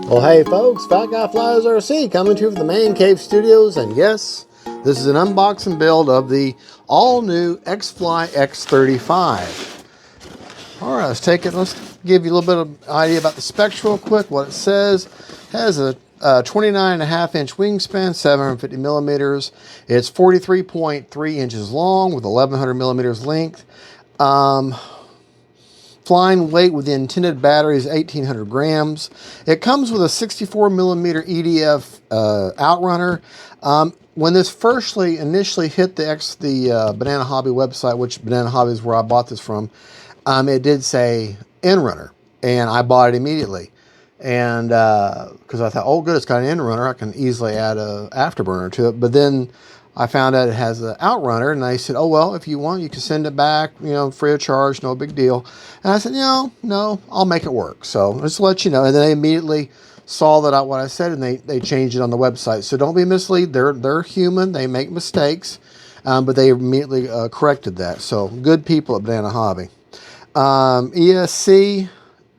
Well, hey folks, Fat Guy Flies RC coming to you from the Man Cave Studios, and yes, this is an unboxing build of the all-new XFLY X-35. All right, let's take it. Let's give you a little bit of idea about the specs real quick. What it says: it has a 29.5-inch wingspan, 750 millimeters. It's 43.3 inches long with 1100 millimeters length. Flying weight with the intended battery is 1,800 grams. It comes with a 64 millimeter EDF outrunner. When this initially hit the Banana Hobby website, which Banana Hobby is where I bought this from, it did say N-runner, and I bought it immediately. And because I thought, oh good, it's got an N-runner, I can easily add a afterburner to it. But then I found out it has an outrunner, and I said, oh well, if you want, you can send it back, you know, free of charge, no big deal. And I said, no, I'll make it work. So just to let you know. And then they immediately saw that what I said, and they changed it on the website. So don't be misled. They're human. They make mistakes, but they immediately corrected that. So good people at Banana Hobby. ESC.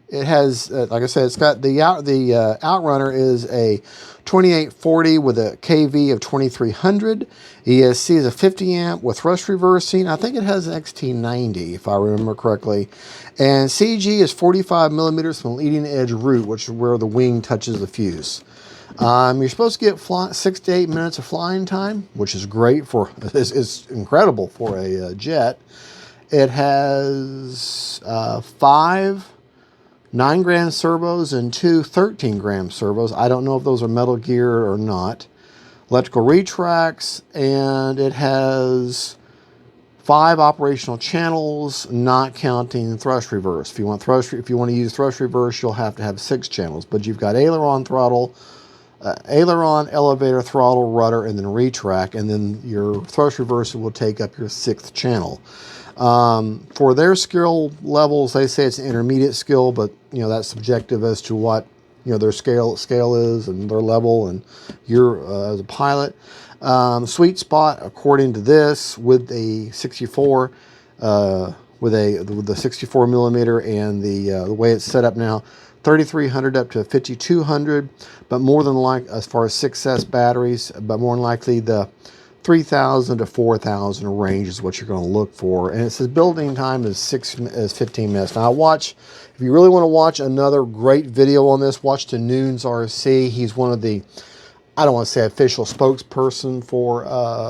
It has, like I said, it's got the outrunner is a 2840 with a kV of 2300. ESC is a 50 amp with thrust reversing. I think it has an XT90 if I remember correctly. And CG is 45 millimeters from the leading edge root, which is where the wing touches the fuse. You're supposed to get 6 to 8 minutes of flying time, which is great for, it's incredible for a jet. It has 5 9-gram servos and 2 13-gram servos. I don't know if those are metal gear or not. Electrical retracts, and it has 5 operational channels, not counting thrust reverse. If you want to use thrust reverse, you'll have to have 6 channels. But you've got aileron throttle, aileron, elevator, throttle, rudder, and then retract, and then your thrust reversal will take up your 6th channel. For their skill levels, they say it's an intermediate skill, but you know that's subjective as to what their scale is and their level, and you're as a pilot. Sweet spot according to this with a 64 with the 64 millimeter and the way it's set up now, 3,300 up to 5,200, but more than like as far as 6S batteries, but more than likely the 3,000 to 4,000 range is what you're going to look for. And it says building time is 15 minutes. Now if you really want to watch another great video on this, watch the NOONZ RC. He's one of the, I don't want to say official spokesperson for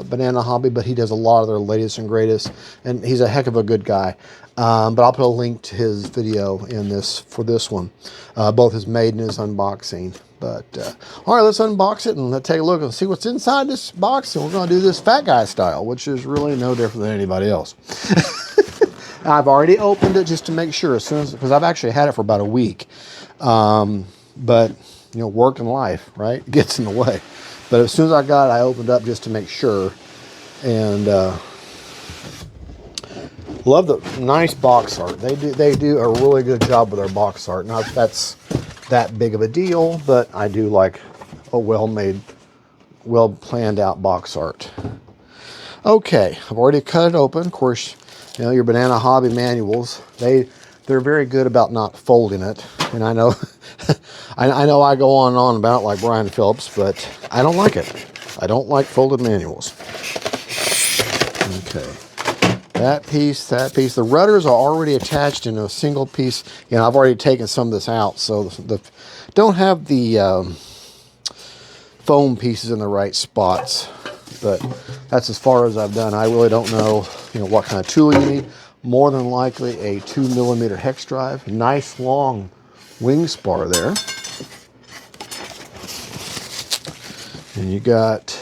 Banana Hobby, but he does a lot of their latest and greatest, and he's a heck of a good guy. But I'll put a link to his video in this for this one, both his made and his unboxing. But all right, let's unbox it and let's take a look and see what's inside this box. And we're going to do this fat guy style, which is really no different than anybody else. I've already opened it just to make sure, because I've actually had it for about a week. But work and life, right, gets in the way. But as soon as I got it, I opened up just to make sure. And love the nice box art. They do a really good job with their box art. Not that's that big of a deal, but I do like a well-made, well planned out box art. Okay, I've already cut it open. Of course, your Banana Hobby manuals, they're very good about not folding it. And I know I know I go on and on about it like Brian Phillips, but I don't like it. I don't like folded manuals. Okay. That piece. The rudders are already attached in a single piece. I've already taken some of this out, so don't have the foam pieces in the right spots. But that's as far as I've done. I really don't know, what kind of tool you need. More than likely a 2mm hex drive. Nice long wing spar there. And you got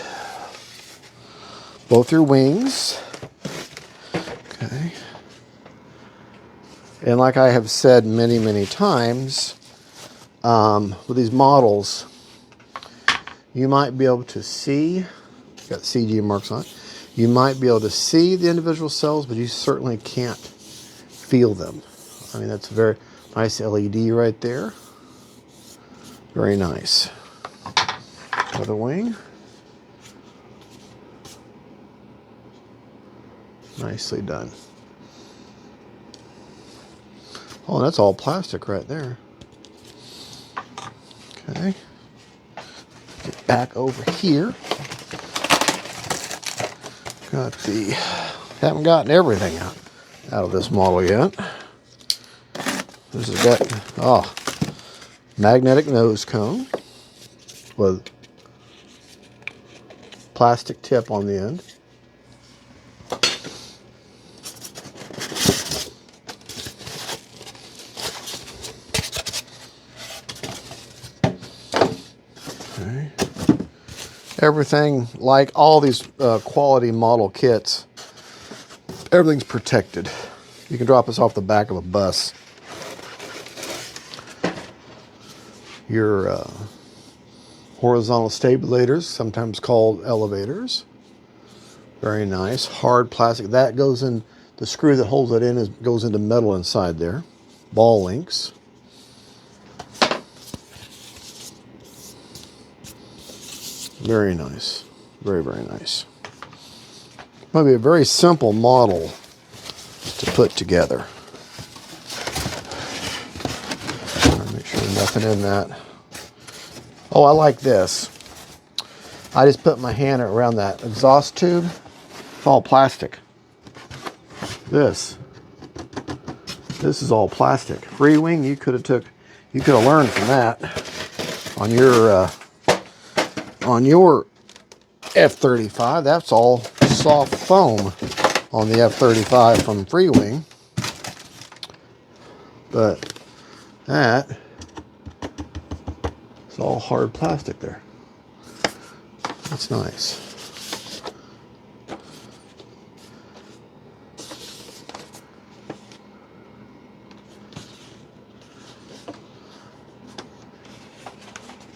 both your wings. Okay. And like I have said many, many times, with these models, you might be able to see, got CG marks on it, you might be able to see the individual cells, but you certainly can't feel them. I mean, that's a very nice LED right there. Very nice. Other wing. Nicely done. Oh, that's all plastic right there. Okay. Get back over here. Haven't gotten everything out of this model yet. This has got, magnetic nose cone with plastic tip on the end. Okay. Everything, like all these quality model kits, everything's protected. You can drop this off the back of a bus. Your horizontal stabilators, sometimes called elevators. Very nice. Hard plastic. That goes in, the screw that holds it in goes into metal inside there. Ball links. Very nice. Very, very nice. Might be a very simple model to put together. Make sure there's nothing in that. Oh, I like this. I just put my hand around that exhaust tube. It's all plastic. This is all plastic. Free wing, you could have learned from that on your F-35. That's all soft foam on the F-35 from Free Wing. But that, it's all hard plastic there. That's nice.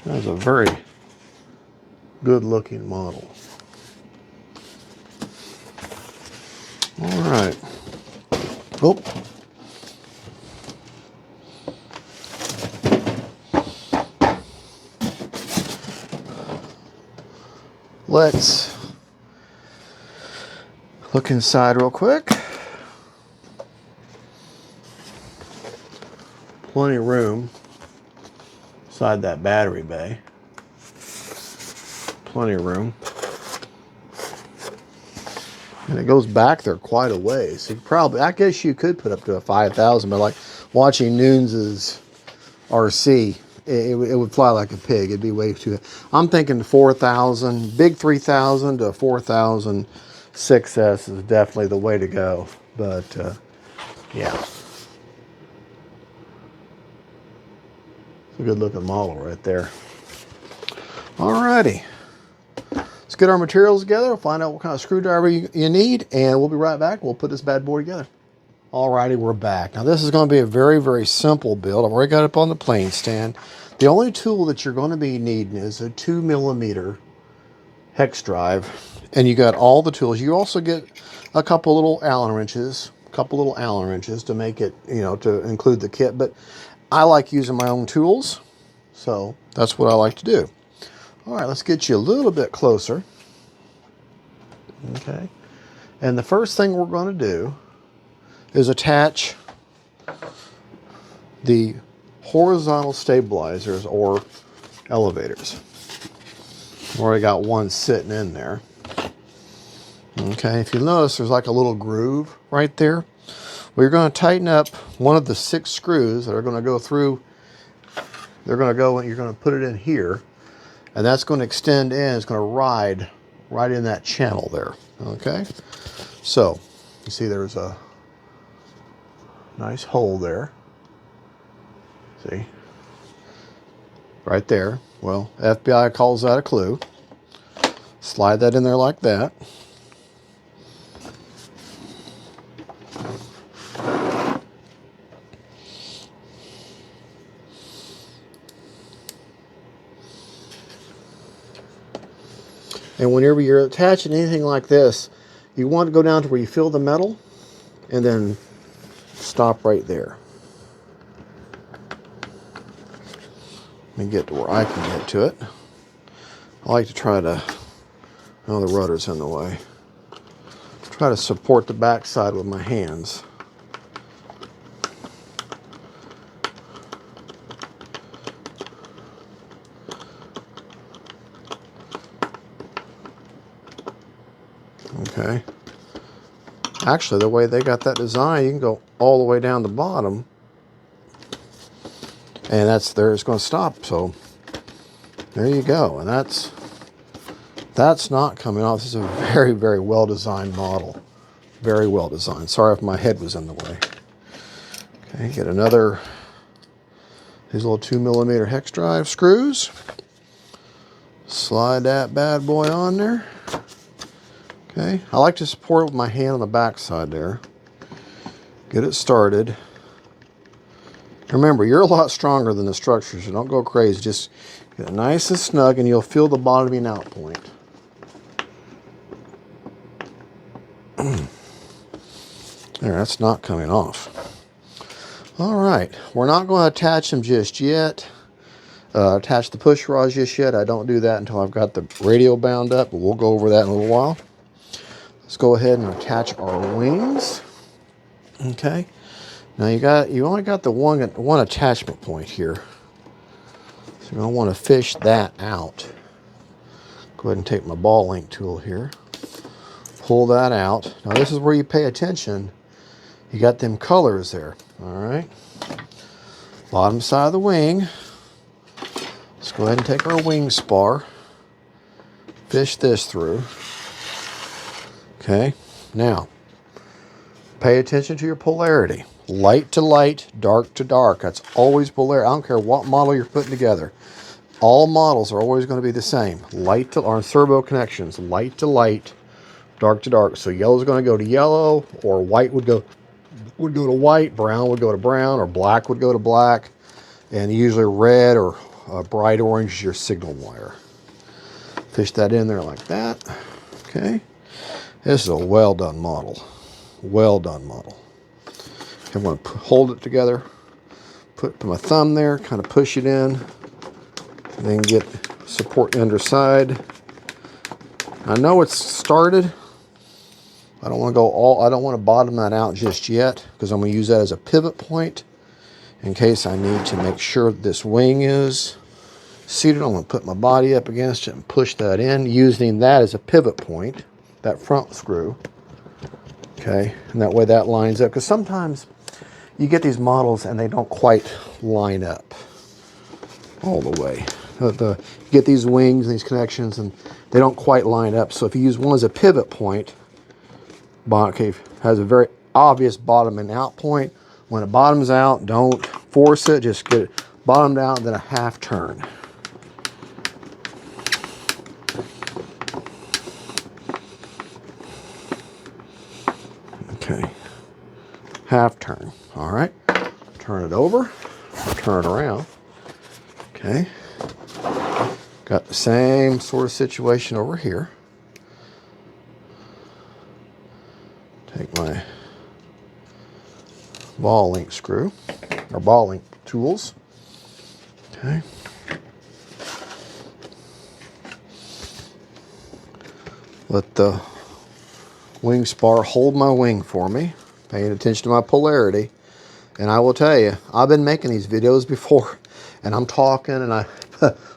That's a very good looking model. All right. Oh. Let's look inside real quick. Plenty of room inside that battery bay. Plenty of room. And it goes back there quite a ways. So I guess you could put up to a 5,000, but like watching NOONZ's RC, it would fly like a pig. It'd be way too. I'm thinking 4,000, big 3,000 to 4,000 6S is definitely the way to go. But yeah, it's a good looking model right there. Alrighty, let's get our materials together. We'll find out what kind of screwdriver you need, and we'll be right back. We'll put this bad boy together. Alrighty, we're back. Now this is going to be a very, very simple build. I've already got it up on the plane stand. The only tool that you're going to be needing is a 2mm hex drive, and you got all the tools. You also get a couple little Allen wrenches, to make it, to include the kit. But I like using my own tools, so that's what I like to do. All right, let's get you a little bit closer. Okay, and the first thing we're going to do is attach the horizontal stabilizers or elevators. Already got one sitting in there. Okay, if you notice, there's like a little groove right there. Well, you're going to tighten up one of the 6 screws that are going to go through. They're going to go, and you're going to put it in here, and that's going to extend in. It's going to ride right in that channel there. Okay, so you see there's a nice hole there. See? Right there. Well, FBI calls that a clue. Slide that in there like that. And whenever you're attaching anything like this, you want to go down to where you feel the metal and then stop right there. Let me get to where I can get to it. I like to try to, oh, the rudder's in the way. Try to support the back side with my hands. Okay. Actually, the way they got that design, you can go all the way down the bottom, and that's there. It's going to stop. So there you go. And that's not coming off. This is a very, very well designed model. Very well designed. Sorry if my head was in the way. Okay, get another. These little 2mm hex drive screws. Slide that bad boy on there. Okay, I like to support it with my hand on the back side there. Get it started. Remember, you're a lot stronger than the structure, so don't go crazy. Just get it nice and snug, and you'll feel the bottoming out point. There, that's not coming off. All right, we're not going to attach them just yet. Attach the push rods just yet. I don't do that until I've got the radio bound up, but we'll go over that in a little while. Let's go ahead and attach our wings. Okay. Now you only got the one attachment point here. So you're going to want to fish that out. Go ahead and take my ball link tool here. Pull that out. Now this is where you pay attention. You got them colors there. All right. Bottom side of the wing. Let's go ahead and take our wing spar. Fish this through. Okay. Now, pay attention to your polarity. Light to light, dark to dark. That's always polarity. I don't care what model you're putting together. All models are always going to be the same. Light to, or servo connections, light to light, dark to dark. So yellow is going to go to yellow, or white would go to white, brown would go to brown, or black would go to black, and usually red or bright orange is your signal wire. Fish that in there like that. Okay. This is a well done model. Well done model. I'm going to hold it together, put my thumb there, kind of push it in, and then get support the underside. I know it's started. I don't want to bottom that out just yet, because I'm going to use that as a pivot point in case I need to make sure this wing is seated. I'm going to put my body up against it and push that in, using that as a pivot point, that front screw. Okay, and that way that lines up, because sometimes you get these models and they don't quite line up all the way. You get these wings and these connections and they don't quite line up. So if you use one as a pivot point, okay, has a very obvious bottoming out point. When it bottoms out, don't force it, just get it bottomed out and then a half turn. Okay, half turn. All right, turn it over, turn it around. Okay, got the same sort of situation over here. Take my ball link screw, or ball link tools. Okay. Let the wing spar hold my wing for me, paying attention to my polarity. And I will tell you, I've been making these videos before, and I'm talking and I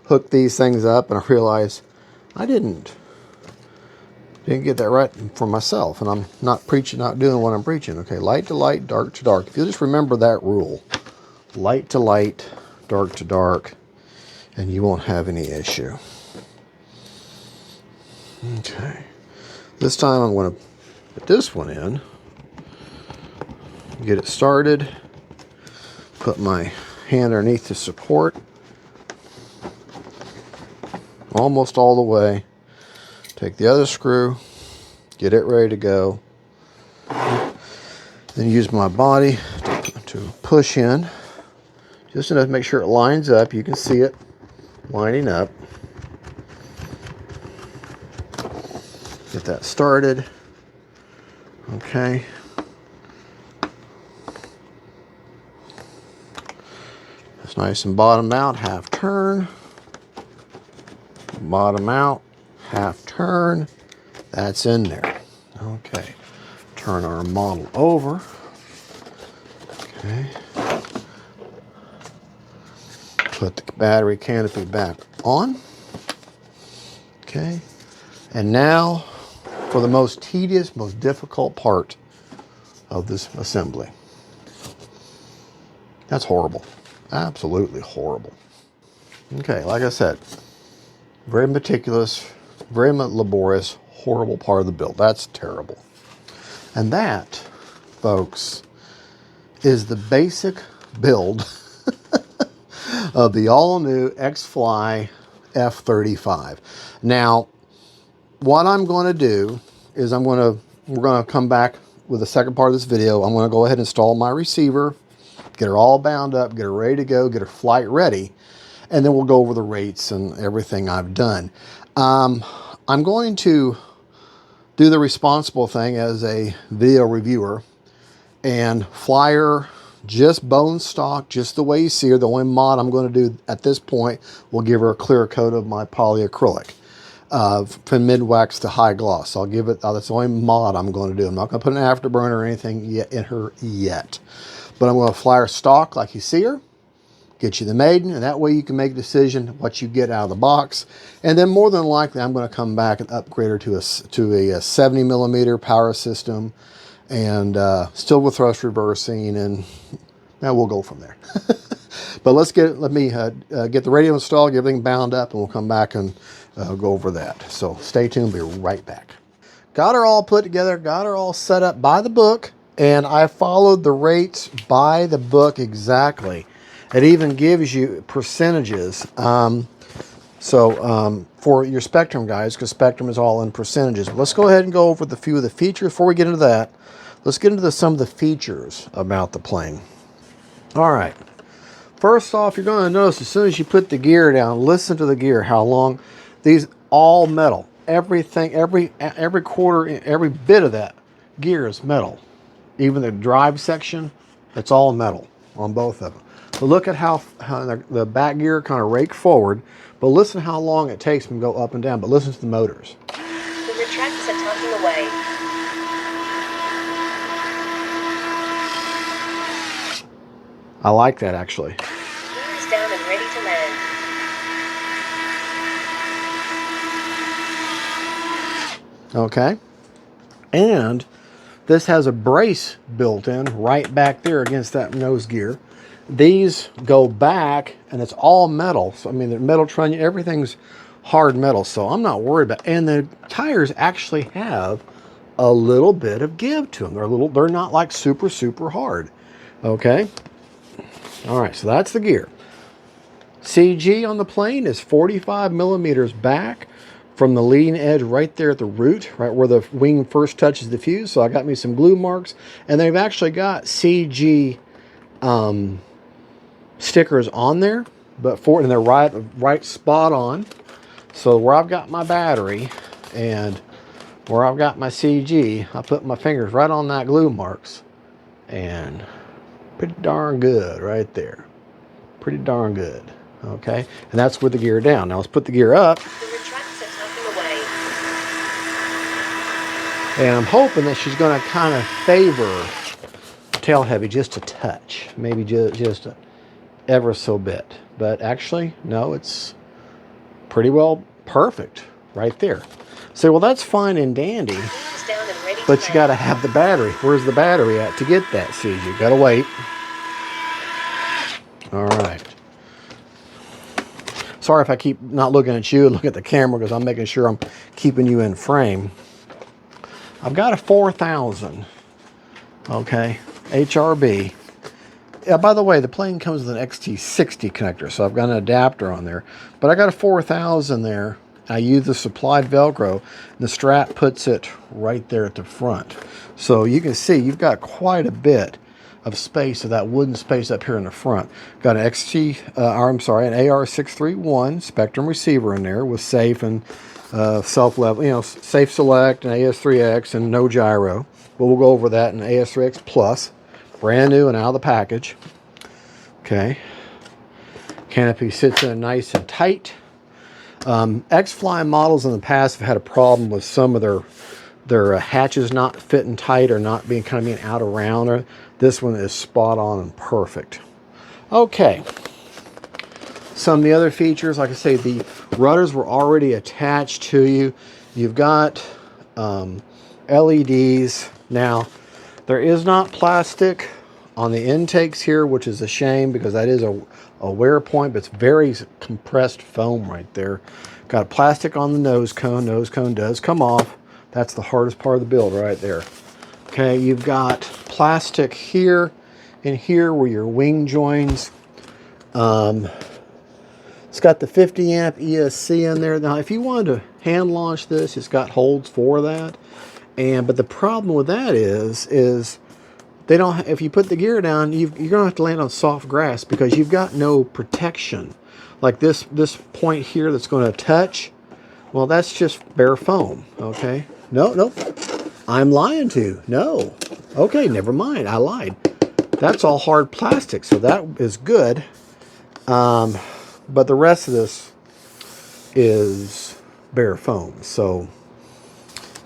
hook these things up and I realize I didn't get that right for myself, and I'm not doing what I'm preaching. Okay, light to light, dark to dark. If you just remember that rule, light to light, dark to dark, and you won't have any issue. Okay, this time I'm going to put this one in, get it started, put my hand underneath the support, almost all the way. Take the other screw, get it ready to go. Then use my body to push in, just enough to make sure it lines up. You can see it lining up. Get that started. Okay. It's nice and bottom out, half turn. Bottom out, half turn. That's in there. Okay. Turn our model over. Okay. Put the battery canopy back on. Okay. And now for the most tedious, most difficult part of this assembly. That's horrible. Absolutely horrible. Okay, like I said, very meticulous, very laborious, horrible part of the build. That's terrible. And that, folks, is the basic build of the all-new XFLY F-35. Now, what I'm going to do is we're going to come back with the second part of this video. I'm going to go ahead and install my receiver, get her all bound up, get her ready to go, get her flight ready, and then we'll go over the rates and everything I've done. I'm going to do the responsible thing as a video reviewer and fly her just bone stock, just the way you see her. The only mod I'm going to do at this point will give her a clear coat of my polyacrylic. From mid-wax to high gloss. I'll give it, that's the only mod I'm going to do. I'm not going to put an afterburner or anything yet in her yet. But I'm going to fly her stock like you see her, get you the maiden, and that way you can make a decision what you get out of the box. And then more than likely, I'm going to come back and upgrade her to a 70 millimeter power system, and still with thrust reversing, and now we'll go from there. But let me get the radio installed, get everything bound up, and we'll come back and go over that. So stay tuned, be right back. Got her all put together, got her all set up by the book, and I followed the rates by the book exactly. It even gives you percentages. For your Spectrum guys, because Spectrum is all in percentages. But let's go ahead and go over the few of the features. Before we get into that, let's get into some of the features about the plane. All right. First off, you're going to notice as soon as you put the gear down, listen to the gear, how long. These all metal. Everything, every quarter, every bit of that gear is metal. Even the drive section, it's all metal on both of them. But look at how the back gear kind of rake forward. But listen how long it takes them to go up and down. But listen to the motors. The retracts are tugging away. I like that actually. Gear is down and ready to land. Okay. And this has a brace built in right back there against that nose gear. These go back, and it's all metal. So, I mean, the metal trunnion, everything's hard metal, so I'm not worried about it. And the tires actually have a little bit of give to them. They're not like super, super hard. Okay. All right, so that's the gear. CG on the plane is 45 millimeters back from the leading edge right there at the root, right where the wing first touches the fuse. So I got me some glue marks, and they've actually got CG stickers on there, and they're right spot on. So where I've got my battery and where I've got my CG, I put my fingers right on that glue marks, and pretty darn good right there. Pretty darn good. Okay, and that's with the gear down. Now let's put the gear up. The retracts are tugging away. And I'm hoping that she's going to kind of favor tail heavy just a touch, maybe just ever so bit. But actually, no, it's pretty well perfect right there. So, well, that's fine and dandy, but you got to have the battery. Where's the battery at to get that? See, you got to wait. All right. Sorry if I keep not looking at you and looking at the camera, because I'm making sure I'm keeping you in frame. I've got a 4000, okay, HRB. By the way, the plane comes with an XT60 connector, so I've got an adapter on there. But I got a 4000 there. I use the supplied Velcro, and the strap puts it right there at the front. So you can see you've got quite a bit of space, of that wooden space up here in the front. Got an an AR631 Spectrum receiver in there with safe and self-level, safe select and AS3X and no gyro. But we'll go over that in AS3X Plus, brand new and out of the package. Okay. Canopy sits in nice and tight. XFLY models in the past have had a problem with some of their hatches not fitting tight or not being out around. This one is spot on and perfect. Okay. Some of the other features, like I say, the rudders were already attached to you. You've got LEDs. Now, there is not plastic on the intakes here, which is a shame because that is a wear point, but it's very compressed foam right there. Got plastic on the nose cone. Nose cone does come off. That's the hardest part of the build right there. Okay, you've got plastic here and here where your wing joins. It's got the 50 amp ESC in there. Now, if you wanted to hand launch this, it's got holds for that. But the problem with that is they don't. If you put the gear down, you're gonna have to land on soft grass because you've got no protection. Like this point here that's going to touch. Well, that's just bare foam. Okay. No, I'm lying to you. No. Okay, never mind. I lied. That's all hard plastic, so that is good. But the rest of this is bare foam. So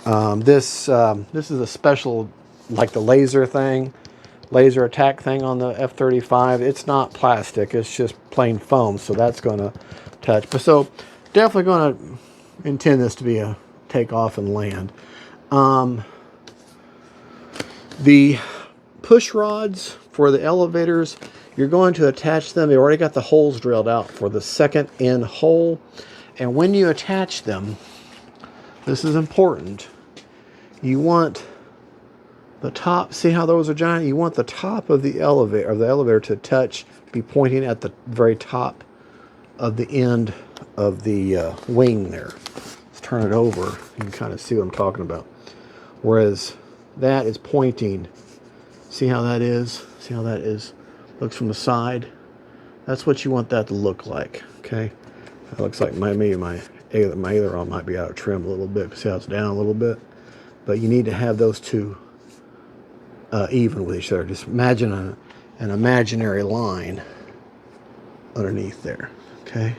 this is a special, like the laser attack thing on the F-35. It's not plastic. It's just plain foam. So that's going to touch. But so definitely going to intend this to be a takeoff and land. The push rods for the elevators, you're going to attach them. They already got the holes drilled out for the second end hole. And when you attach them, this is important. You want the top, see how those are giant? You want the top of the elevator to touch, be pointing at the very top of the end of the wing there. Let's turn it over. You can kind of see what I'm talking about. Whereas that is pointing. See how that is? See how that is? Looks from the side. That's what you want that to look like. Okay. That looks like maybe my aileron might be out of trim a little bit. See how it's down a little bit? But you need to have those two even with each other. Just imagine an imaginary line underneath there. Okay.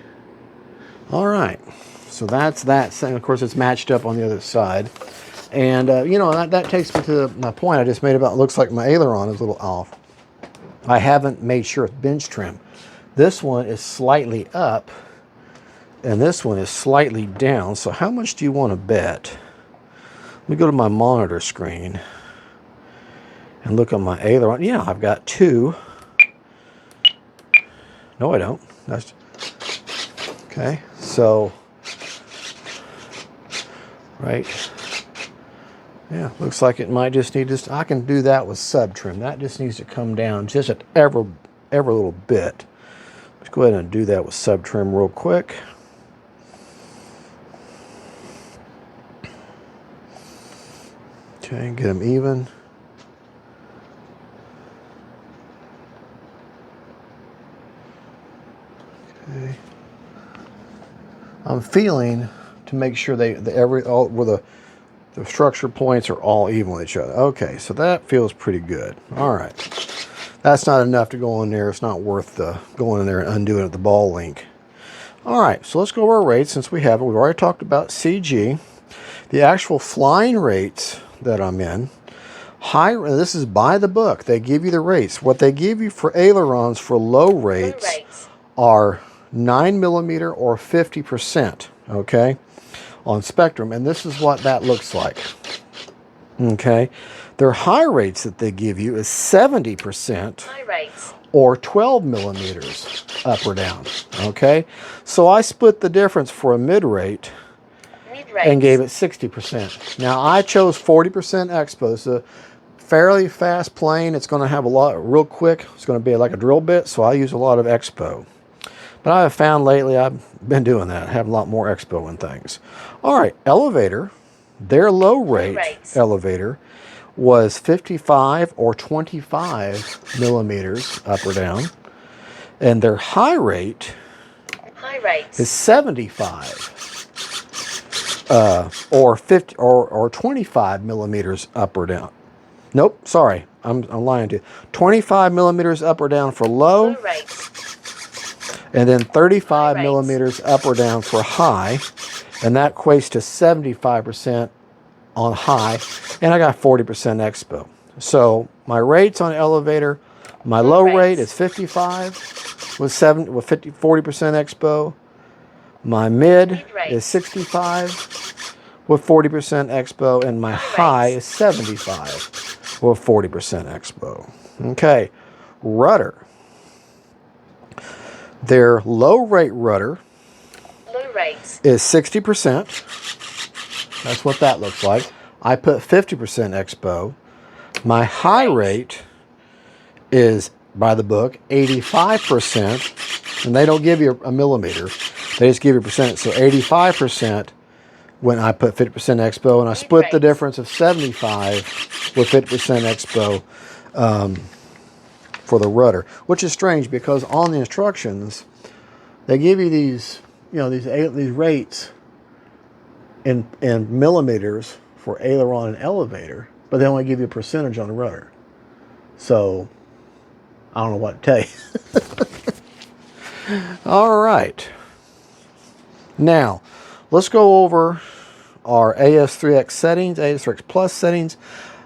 All right. So that's that. And of course, it's matched up on the other side. And, you know, that takes me to my point I just made about, it looks like my aileron is a little off. I haven't made sure it's bench trim. This one is slightly up, and this one is slightly down. So how much do you want to bet? Let me go to my monitor screen and look at my aileron. Yeah, I've got two. No, I don't. That's okay. So, right. Yeah, looks like it might just need to. I can do that with sub trim. That just needs to come down just at every little bit. Let's go ahead and do that with sub trim real quick. Okay, get them even. Okay. I'm feeling to make sure where the structure points are all even with each other. Okay, so that feels pretty good. All right. That's not enough to go in there. It's not worth going in there and undoing it at the ball link. All right, so let's go over our rates since we have it. We've already talked about CG. The actual flying rates that I'm in. This is by the book. They give you the rates. What they give you for ailerons for low rates are 9mm or 50%, okay, on Spectrum. And this is what that looks like, okay. Their high rates that they give you is 70% or 12mm up or down, okay. So I split the difference for a mid rate and gave it 60%. Now I chose 40% expo. It's a fairly fast plane. It's going to have a lot real quick. It's going to be like a drill bit, so I use a lot of expo. But I have found lately I've been doing that. I have a lot more expo and things. All right, elevator. Their low rate elevator was 55 or 25mm up or down, and their high rate is 75 or 50 or 25mm up or down. Nope, sorry, I'm lying to you. 25mm up or down for low, and then 35mm up or down for high, and that equates to 75% on high, and I got 40% expo. So my rates on elevator, my low rate is 55 with 40% expo. My mid is 65 with 40% expo, and my high is 75 with 40% expo. Okay, rudder. Their low rate rudder is 60%. That's what that looks like. I put 50% expo. My high rate is, by the book, 85%. And they don't give you a millimeter. They just give you a percent. So 85% when I put 50% expo. And I split the difference of 75 with 50% expo for the rudder. Which is strange because on the instructions, they give you these, you know, these rates in millimeters for aileron and elevator, but they only give you a percentage on the rudder. So I don't know what to tell you. All right. Now, let's go over our AS3X settings, AS3X Plus settings.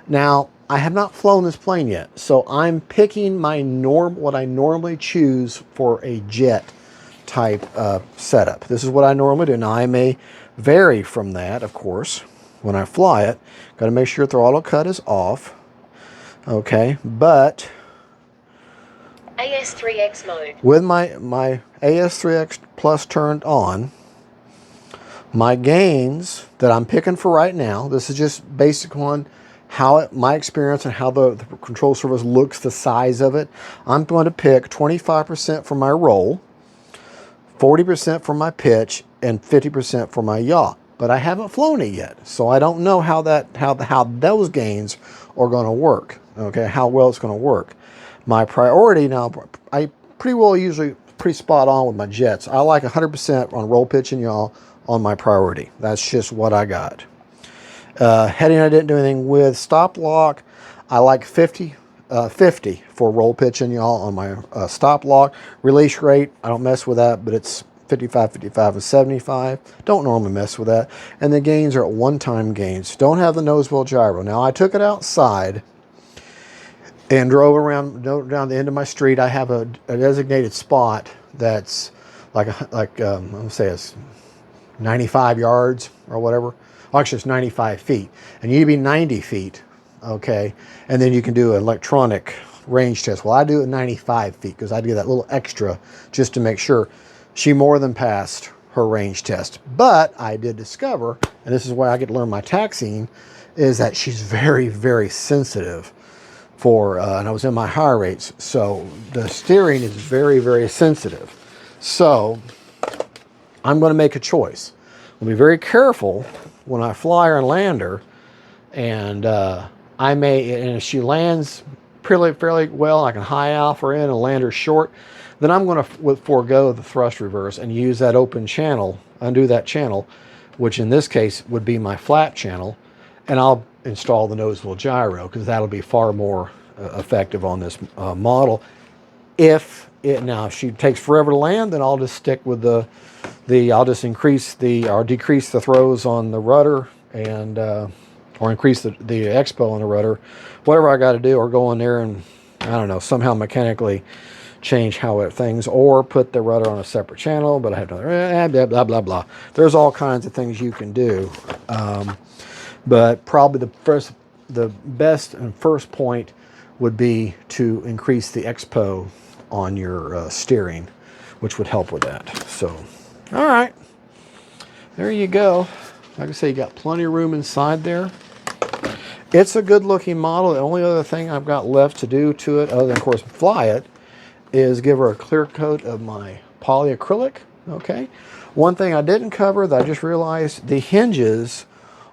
Now, I have not flown this plane yet, so I'm picking my what I normally choose for a jet type setup. This is what I normally do. Now, I may vary from that, of course, when I fly it. Got to make sure throttle cut is off. Okay, but AS3X mode. With my AS3X Plus turned on, my gains that I'm picking for right now, this is just basic on how my experience and how the control surface looks, the size of it. I'm going to pick 25% for my roll, 40% for my pitch, and 50% for my yaw. But I haven't flown it yet, so I don't know how those gains are going to work. Okay, how well it's going to work. My priority now, I pretty well usually pretty spot on with my jets. I like 100% on roll, pitch, and yaw on my priority. That's just what I got. Heading, I didn't do anything with. Stop lock, I like 50 for roll, pitch, and yaw on my stop lock. Release rate, I don't mess with that, but it's 55, 55, and 75. Don't normally mess with that. And the gains are at one-time gains. Don't have the nose wheel gyro. Now, I took it outside and drove around down the end of my street. I have a designated spot that's I'm gonna say it's 95 yards or whatever. Actually, it's 95 feet, and you need to be 90 feet, okay? And then you can do an electronic range test. Well, I do it 95 feet because I do that little extra just to make sure. She more than passed her range test. But I did discover, and this is why I get to learn my taxiing, is that she's very, very sensitive for, and I was in my higher rates, so the steering is very, very sensitive. So I'm going to make a choice. I'll be very careful when I fly her and land her, and and if she lands fairly well, I can high alpha her in and land her short, then I'm going to forego the thrust reverse and use that open channel, undo that channel, which in this case would be my flat channel, and I'll install the nose wheel gyro because that'll be far more effective on this model. If she takes forever to land, then I'll just stick with I'll just increase or decrease the throws on the rudder and or increase the expo on the rudder, whatever I got to do, or go in there and I don't know, somehow mechanically change how things, or put the rudder on a separate channel. But I have to blah blah blah blah. There's all kinds of things you can do, but probably the best and first point would be to increase the expo on your steering, which would help with that. So, all right, there you go. Like I say, you got plenty of room inside there. It's a good looking model. The only other thing I've got left to do to it, other than of course fly it, is give her a clear coat of my polyacrylic. Okay. One thing I didn't cover that I just realized, the hinges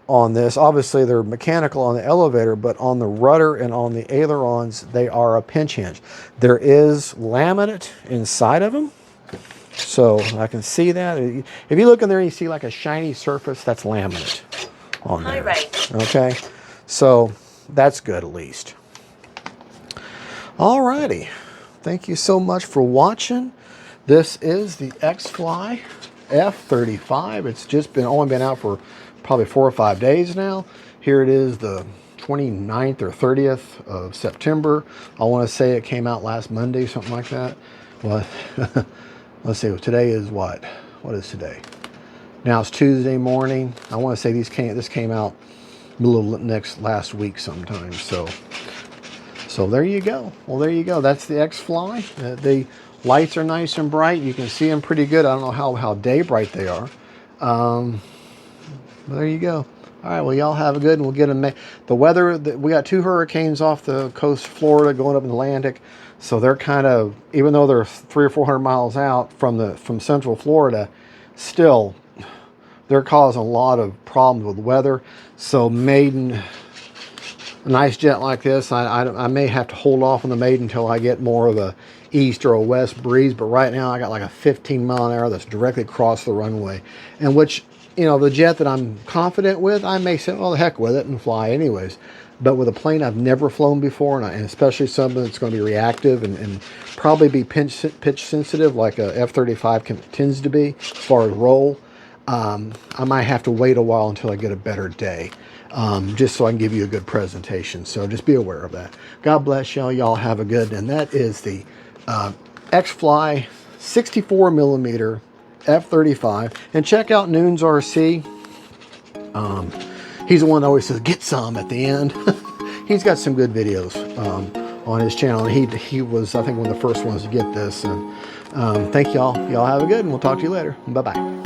on this, obviously they're mechanical on the elevator, but on the rudder and on the ailerons, they are a pinch hinge. There is laminate inside of them. So I can see that. If you look in there, you see like a shiny surface, that's laminate on there. Okay. So that's good at least. All righty. Thank you so much for watching. This is the XFLY F-35. It's just only been out for probably 4 or 5 days now. Here it is, the 29th or 30th of September. I want to say it came out last Monday, something like that. Well, let's see, today is what? What is today? Now it's Tuesday morning. I want to say this came out middle of last week sometime. So there you go. Well, there you go. That's the XFLY. The lights are nice and bright. You can see them pretty good. I don't know how day bright they are. But there you go. All right, well, y'all have a good, and we'll get them. The weather, we got 2 hurricanes off the coast of Florida going up in the Atlantic. So they're kind of, even though they're 300 or 400 miles out from central Florida, still, they're causing a lot of problems with weather. So Maiden, a nice jet like this, I may have to hold off on the Maiden until I get more of a east or a west breeze. But right now I got like a 15-mile-an-hour that's directly across the runway, and which, you know, the jet that I'm confident with, I may say, well, the heck with it and fly anyways. But with a plane I've never flown before, and especially something that's going to be reactive and probably be pitch sensitive like a F-35 tends to be as far as roll, I might have to wait a while until I get a better day, just so I can give you a good presentation. So just be aware of that. God bless y'all. Y'all have a good, and that is the XFLY 64 millimeter F-35. And check out NOONZ RC. He's the one that always says, get some at the end. He's got some good videos on his channel. And he was, I think, one of the first ones to get this. And thank y'all. Y'all have a good, and we'll talk to you later. Bye-bye.